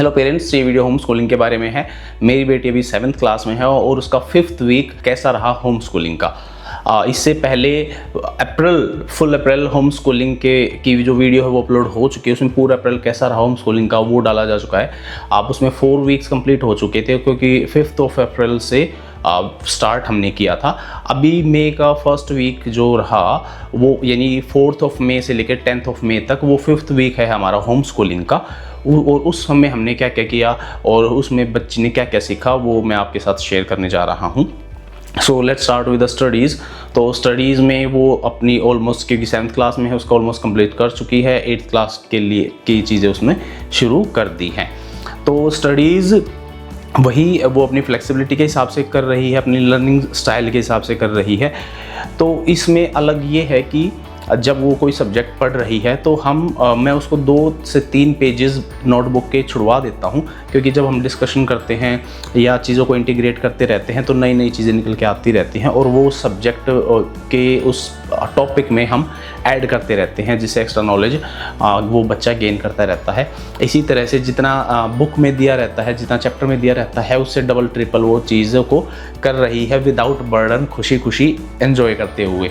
Hello parents, ये video home schooling के बारे में है। मेरी बेटी अभी 7th क्लास में है और उसका 5th वीक कैसा रहा होम स्कूलिंग का। इससे पहले फुल अप्रैल होम स्कूलिंग की जो वीडियो है वो अपलोड हो चुकी है। उसमें पूरा अप्रैल कैसा रहा होम स्कूलिंग का वो डाला जा चुका है। आप उसमें 4 वीक्स कंप्लीट हो चुके थे क्योंकि 5th अप्रैल से स्टार्ट हमने किया था। अभी मई का 1st वीक जो रहा वो यानी 4th मई से लेकर 10th मई तक वो 5th वीक है हमारा होम स्कूलिंग का। और उस समय हमने क्या क्या किया और उसमें बच्चे ने क्या क्या सीखा वो मैं आपके साथ शेयर करने जा रहा हूँ। So let's start with the studies. तो स्टडीज़ में वो अपनी ऑलमोस्ट, क्योंकि 7th क्लास में है, उसका ऑलमोस्ट कंप्लीट कर चुकी है। 8th क्लास के लिए की चीज़ें उसने शुरू कर दी हैं। तो स्टडीज़ वही वो अपनी फ्लेक्सिबिलिटी के हिसाब से कर रही है, अपनी लर्निंग स्टाइल के हिसाब से कर रही है। तो इसमें अलग ये है कि जब वो कोई सब्जेक्ट पढ़ रही है तो मैं उसको 2 से 3 पेजेस नोटबुक के छुड़वा देता हूँ, क्योंकि जब हम डिस्कशन करते हैं या चीज़ों को इंटीग्रेट करते रहते हैं तो नई नई चीज़ें निकल के आती रहती हैं और वो सब्जेक्ट के उस टॉपिक में हम ऐड करते रहते हैं, जिससे एक्स्ट्रा नॉलेज वो बच्चा गेन करता रहता है। इसी तरह से जितना बुक में दिया रहता है, जितना चैप्टर में दिया रहता है, उससे डबल ट्रिपल वो चीज़ों को कर रही है विदाउट बर्डन, खुशी खुशी एंजॉय करते हुए।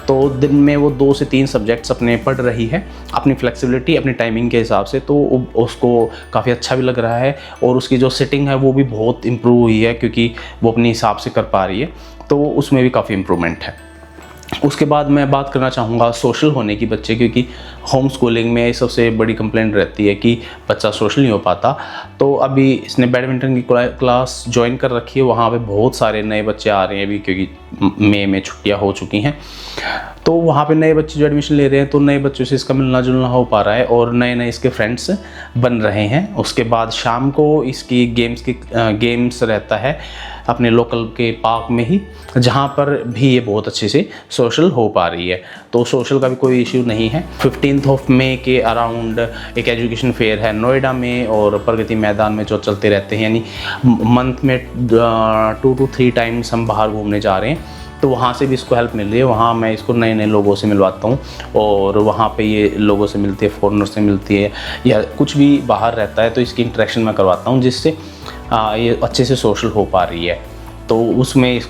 तो दिन में वो 2 से 3 सब्जेक्ट्स अपने पढ़ रही है अपनी फ्लेक्सिबिलिटी, अपनी टाइमिंग के हिसाब से। तो उसको काफ़ी अच्छा भी लग रहा है और उसकी जो सिटिंग है वो भी बहुत इम्प्रूव हुई है, क्योंकि वो अपने हिसाब से कर पा रही है। तो उसमें भी काफ़ी इम्प्रूवमेंट है। उसके बाद मैं बात करना चाहूँगा सोशल होने की बच्चे, क्योंकि होम स्कूलिंग में सबसे बड़ी कंप्लेंट रहती है कि बच्चा सोशल नहीं हो पाता। तो अभी इसने बैडमिंटन की क्लास ज्वाइन कर रखी है, वहाँ पे बहुत सारे नए बच्चे आ रहे हैं अभी, क्योंकि मई में छुट्टियाँ हो चुकी हैं। तो वहाँ पे नए बच्चे जो एडमिशन ले रहे हैं तो नए बच्चों से इसका मिलना जुलना हो पा रहा है और नए नए इसके फ्रेंड्स बन रहे हैं। उसके बाद शाम को इसकी गेम्स रहता है अपने लोकल के पार्क में ही, जहाँ पर भी ये बहुत अच्छे से सोशल हो पा रही है। तो सोशल का भी कोई इश्यू नहीं है। 15th मई के अराउंड एक एजुकेशन फेयर है नोएडा में और प्रगति मैदान में, जो चलते रहते हैं, यानी मंथ में 2 to 3 टाइम्स हम बाहर घूमने जा रहे हैं। तो वहाँ से भी इसको हेल्प मिल रही है। वहाँ मैं इसको नए नए लोगों से मिलवाता हूँ और वहाँ पे ये लोगों से मिलती है, फॉरेनर से मिलती है या कुछ भी बाहर रहता है, तो इसकी इंटरेक्शन मैं करवाता हूँ, जिससे ये अच्छे से सोशल हो पा रही है। तो उसमें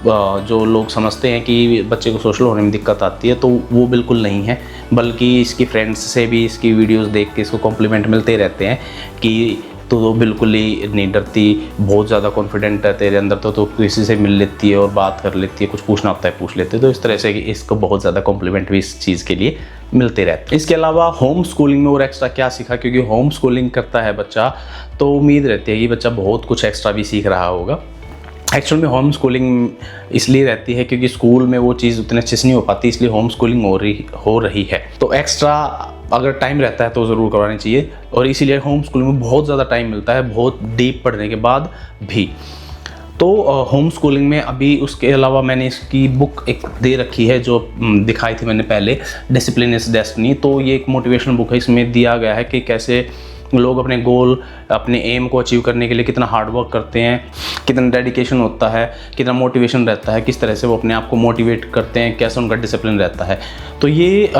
जो लोग समझते हैं कि बच्चे को सोशल होने में दिक्कत आती है, तो वो बिल्कुल नहीं है, बल्कि इसकी फ्रेंड्स से भी इसकी वीडियोस देख के इसको कॉम्प्लीमेंट मिलते रहते हैं कि तो बिल्कुल ही नहीं डरती, बहुत ज़्यादा कॉन्फिडेंट है तेरे अंदर, तो किसी से मिल लेती है और बात कर लेती है, कुछ पूछना होता है पूछ लेती है। तो इस तरह से इसको बहुत ज़्यादा कॉम्प्लीमेंट भी इस चीज़ के लिए मिलते रहते हैं। इसके अलावा होम स्कूलिंग में और एक्स्ट्रा क्या सीखा, क्योंकि होम स्कूलिंग करता है बच्चा तो उम्मीद रहती है कि बच्चा बहुत कुछ एक्स्ट्रा भी सीख रहा होगा। एक्चुअल में होम स्कूलिंग इसलिए रहती है क्योंकि स्कूल में वो चीज़ उतने अच्छे से नहीं हो पाती, इसलिए होम स्कूलिंग हो रही है। तो एक्स्ट्रा अगर टाइम रहता है तो ज़रूर करवानी चाहिए, और इसीलिए होम स्कूलिंग में बहुत ज़्यादा टाइम मिलता है, बहुत डीप पढ़ने के बाद भी। तो होम स्कूलिंग में अभी उसके अलावा मैंने इसकी बुक एक दे रखी है जो दिखाई थी मैंने पहले, डिसिप्लिन इज डेस्टिनी। तो ये एक मोटिवेशनल बुक है। इसमें दिया गया है कि कैसे लोग अपने गोल, अपने एम को अचीव करने के लिए कितना हार्ड वर्क करते हैं, कितना डेडिकेशन होता है, कितना मोटिवेशन रहता है, किस तरह से वो अपने आप को मोटिवेट करते हैं, कैसे उनका डिसिप्लिन रहता है। तो ये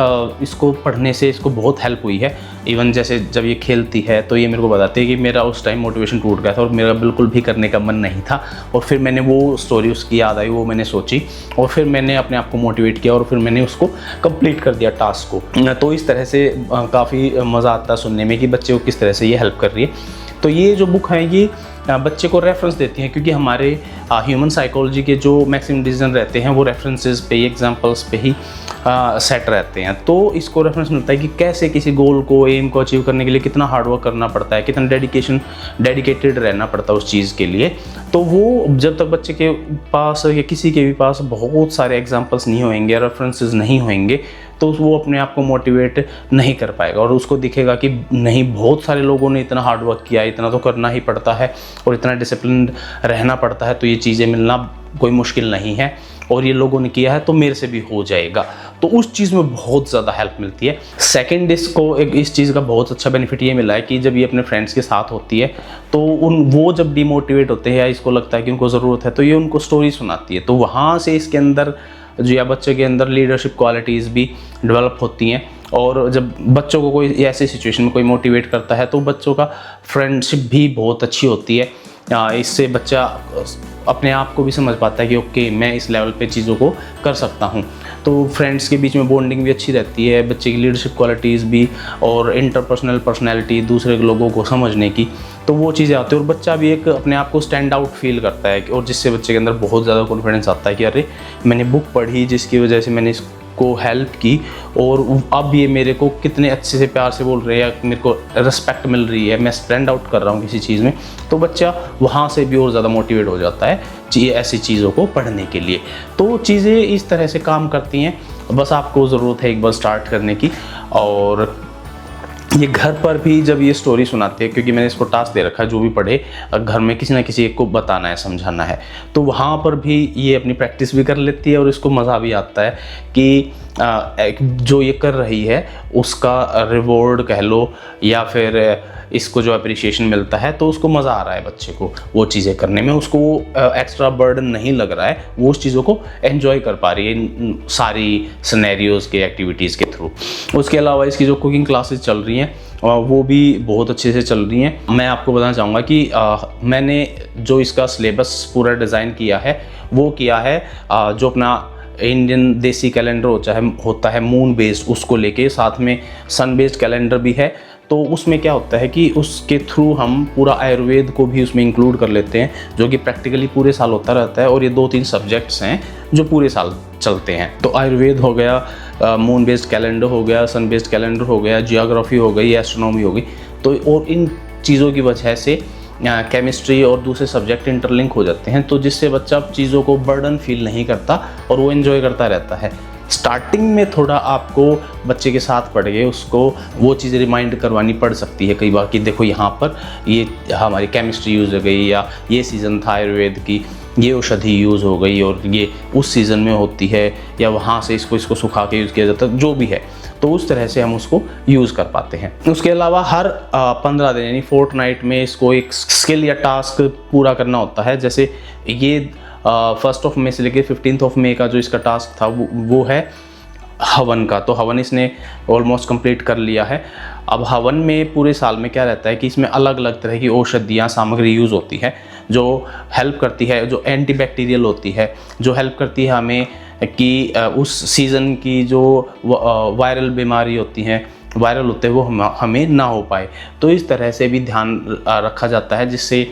इसको पढ़ने से इसको बहुत हेल्प हुई है। इवन जैसे जब ये खेलती है तो ये मेरे को बताती है कि मेरा उस टाइम मोटिवेशन टूट गया था और मेरा बिल्कुल भी करने का मन नहीं था, और फिर मैंने वो स्टोरी उसकी याद आई, वो मैंने सोची और फिर मैंने अपने आप को मोटिवेट किया और फिर मैंने उसको कंप्लीट कर दिया टास्क को। तो इस तरह से काफ़ी मज़ा आता है सुनने में कि बच्चे को किस तरह से ये हेल्प कर रही है। तो ये जो बुक है ये बच्चे को रेफरेंस देती हैं, क्योंकि हमारे ह्यूमन साइकोलॉजी के जो मैक्सिमम डिसीजन रहते हैं वो रेफरेंसेस पे ही, एग्जांपल्स पे ही सेट रहते हैं। तो इसको रेफरेंस मिलता है कि कैसे किसी गोल को, एम को अचीव करने के लिए कितना हार्डवर्क करना पड़ता है, कितना डेडिकेटेड रहना पड़ता है उस चीज़ के लिए। तो वो जब तक बच्चे के पास या किसी के भी पास बहुत सारे एग्जांपल्स नहीं होंगे, रेफरेंसेस नहीं होंगे, तो वो अपने आप को मोटिवेट नहीं कर पाएगा और उसको दिखेगा कि नहीं, बहुत सारे लोगों ने इतना हार्ड वर्क किया, इतना तो करना ही पड़ता है और इतना डिसिप्लिन रहना पड़ता है, तो ये चीज़ें मिलना कोई मुश्किल नहीं है और ये लोगों ने किया है तो मेरे से भी हो जाएगा। तो उस चीज़ में बहुत ज़्यादा हेल्प मिलती है। सेकंड, इसको इस चीज़ का बहुत अच्छा बेनिफिट ये मिला है कि जब ये अपने फ्रेंड्स के साथ होती है तो वो जब डिमोटिवेट होते हैं या इसको लगता है कि उनको ज़रूरत है, तो ये उनको स्टोरी सुनाती है। तो वहाँ से इसके अंदर जो या बच्चे के अंदर लीडरशिप क्वालिटीज़ भी डेवलप होती हैं। और जब बच्चों को कोई ऐसी सिचुएशन में कोई मोटिवेट करता है तो बच्चों का फ्रेंडशिप भी बहुत अच्छी होती है। इससे बच्चा अपने आप को भी समझ पाता है कि ओके मैं इस लेवल पे चीज़ों को कर सकता हूँ। तो फ्रेंड्स के बीच में बॉन्डिंग भी अच्छी रहती है, बच्चे की लीडरशिप क्वालिटीज़ भी और इंटरपर्सनल पर्सनैलिटी, दूसरे लोगों को समझने की, तो वो चीज़ें आती है और बच्चा भी एक अपने आप को स्टैंड आउट फील करता है और जिससे बच्चे के अंदर बहुत ज़्यादा कॉन्फिडेंस आता है कि अरे मैंने बुक पढ़ी जिसकी वजह से मैंने को हेल्प की और अब ये मेरे को कितने अच्छे से प्यार से बोल रहे हैं, मेरे को रिस्पेक्ट मिल रही है, मैं स्टैंड आउट कर रहा हूँ किसी चीज़ में, तो बच्चा वहाँ से भी और ज़्यादा मोटिवेट हो जाता है ऐसी चीज़ों को पढ़ने के लिए। तो चीज़ें इस तरह से काम करती हैं, बस आपको ज़रूरत है एक बार स्टार्ट करने की। और ये घर पर भी जब ये स्टोरी सुनाते हैं, क्योंकि मैंने इसको टास्क दे रखा है जो भी पढ़े घर में किसी ना किसी एक को बताना है, समझाना है, तो वहाँ पर भी ये अपनी प्रैक्टिस भी कर लेती है और इसको मज़ा भी आता है कि जो ये कर रही है उसका रिवॉर्ड कह लो या फिर इसको जो अप्रिशिएशन मिलता है तो उसको मज़ा आ रहा है बच्चे को वो चीज़ें करने में, उसको एक्स्ट्रा बर्डन नहीं लग रहा है, वो उस चीज़ों को एंजॉय कर पा रही है सारी सिनेरियोज़ के एक्टिविटीज़ के थ्रू। उसके अलावा इसकी जो कुकिंग क्लासेस चल रही हैं वो भी बहुत अच्छे से चल रही हैं। मैं आपको बताना चाहूँगा कि मैंने जो इसका सिलेबस पूरा डिज़ाइन किया है वो किया है जो अपना इंडियन देसी कैलेंडर होता है मून बेस्ड, उसको लेके साथ में सन बेस्ड कैलेंडर भी है। तो उसमें क्या होता है कि उसके थ्रू हम पूरा आयुर्वेद को भी उसमें इंक्लूड कर लेते हैं जो कि प्रैक्टिकली पूरे साल होता रहता है और ये 2-3 सब्जेक्ट्स हैं जो पूरे साल चलते हैं। तो आयुर्वेद हो गया, मून बेस्ड कैलेंडर हो गया, सन बेस्ड कैलेंडर हो गया, जियोग्राफी हो गई, एस्ट्रोनॉमी हो गई। तो और इन चीज़ों की वजह से केमिस्ट्री और दूसरे सब्जेक्ट इंटरलिंक हो जाते हैं, तो जिससे बच्चा चीज़ों को बर्डन फील नहीं करता और वो एंजॉय करता रहता है। स्टार्टिंग में थोड़ा आपको बच्चे के साथ पढ़ के उसको वो चीज़ें रिमाइंड करवानी पड़ सकती है कई बार कि देखो यहाँ पर ये हमारी केमिस्ट्री यूज़ हो गई, या ये सीज़न था आयुर्वेद की, ये औषधि यूज़ हो गई और ये उस सीज़न में होती है, या वहाँ से इसको सुखा के यूज़ किया जाता है, जो भी है, तो उस तरह से हम उसको यूज़ कर पाते हैं। उसके अलावा हर 15 दिन यानी फोर्टनाइट में इसको एक स्किल या टास्क पूरा करना होता है। जैसे ये 1 मई से लेकर 15 मई का जो इसका टास्क था वो है हवन का। तो हवन इसने ऑलमोस्ट कंप्लीट कर लिया है। अब हवन में पूरे साल में क्या रहता है कि इसमें अलग अलग तरह की औषधियाँ सामग्री यूज़ होती है जो हेल्प करती है, जो एंटीबैक्टीरियल होती है, जो हेल्प करती है हमें कि उस सीज़न की जो वायरल बीमारी होती हैं, वायरल होते हैं, वो हमें ना हो पाए। तो इस तरह से भी ध्यान रखा जाता है जिससे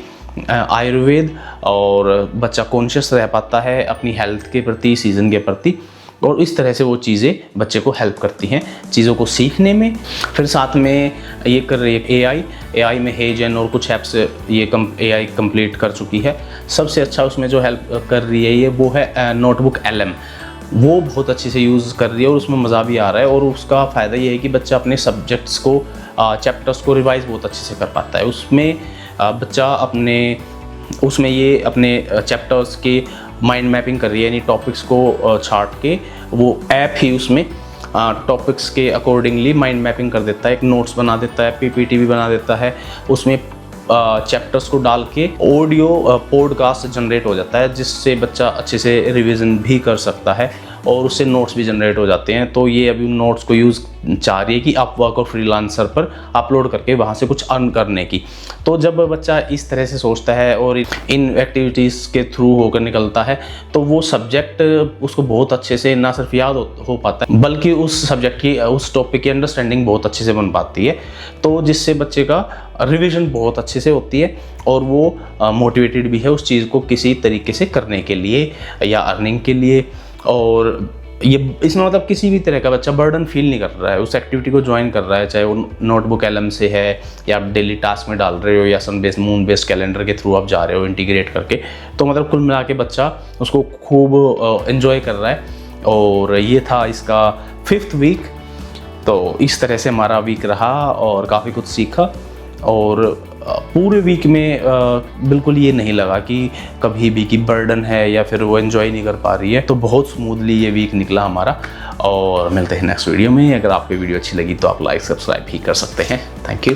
आयुर्वेद और बच्चा कॉन्शियस रह पाता है अपनी हेल्थ के प्रति, सीज़न के प्रति, और इस तरह से वो चीज़ें बच्चे को हेल्प करती हैं चीज़ों को सीखने में। फिर साथ में ये कर रही है एआई में हेजन और कुछ ऐप्स ये एआई कंप्लीट कर चुकी है। सबसे अच्छा उसमें जो हेल्प कर रही है वो है नोटबुक LM, वो बहुत अच्छे से यूज़ कर रही है और उसमें मज़ा भी आ रहा है। और उसका फ़ायदा ये है कि बच्चा अपने सब्जेक्ट्स को चैप्टर्स को रिवाइज़ बहुत अच्छे से कर पाता है। उसमें बच्चा उसमें ये अपने चैप्टर्स के माइंड मैपिंग कर रही है, यानी टॉपिक्स को छाट के वो ऐप ही उसमें टॉपिक्स के अकॉर्डिंगली माइंड मैपिंग कर देता है, एक नोट्स बना देता है, PPT भी बना देता है, उसमें चैप्टर्स को डाल के ऑडियो पॉडकास्ट जनरेट हो जाता है जिससे बच्चा अच्छे से रिवीजन भी कर सकता है और उससे नोट्स भी जनरेट हो जाते हैं। तो ये अभी नोट्स को यूज़ चाह रही है कि अपवर्क और फ्रीलांसर पर अपलोड करके वहाँ से कुछ अर्न करने की। तो जब बच्चा इस तरह से सोचता है और इन एक्टिविटीज़ के थ्रू होकर निकलता है तो वो सब्जेक्ट उसको बहुत अच्छे से ना सिर्फ याद हो पाता है बल्कि उस सब्जेक्ट की, उस टॉपिक की अंडरस्टैंडिंग बहुत अच्छे से बन पाती है। तो जिससे बच्चे का रिवीजन बहुत अच्छे से होती है और वो मोटिवेटेड भी है उस चीज़ को किसी तरीके से करने के लिए या अर्निंग के लिए। और ये इसमें मतलब किसी भी तरह का बच्चा बर्डन फील नहीं कर रहा है, उस एक्टिविटी को ज्वाइन कर रहा है, चाहे वो नोटबुक LM से है या आप डेली टास्क में डाल रहे हो या सन बेस्ड मून बेस्ड कैलेंडर के थ्रू आप जा रहे हो इंटीग्रेट करके। तो मतलब कुल मिला के बच्चा उसको खूब एंजॉय कर रहा है। और ये था इसका 5th वीक। तो इस तरह से हमारा वीक रहा और काफ़ी कुछ सीखा और पूरे वीक में बिल्कुल ये नहीं लगा कि कभी भी कि बर्डन है या फिर वो एंजॉय नहीं कर पा रही है। तो बहुत स्मूथली ये वीक निकला हमारा। और मिलते हैं नेक्स्ट वीडियो में। अगर आपको वीडियो अच्छी लगी तो आप लाइक सब्सक्राइब भी कर सकते हैं। Thank you.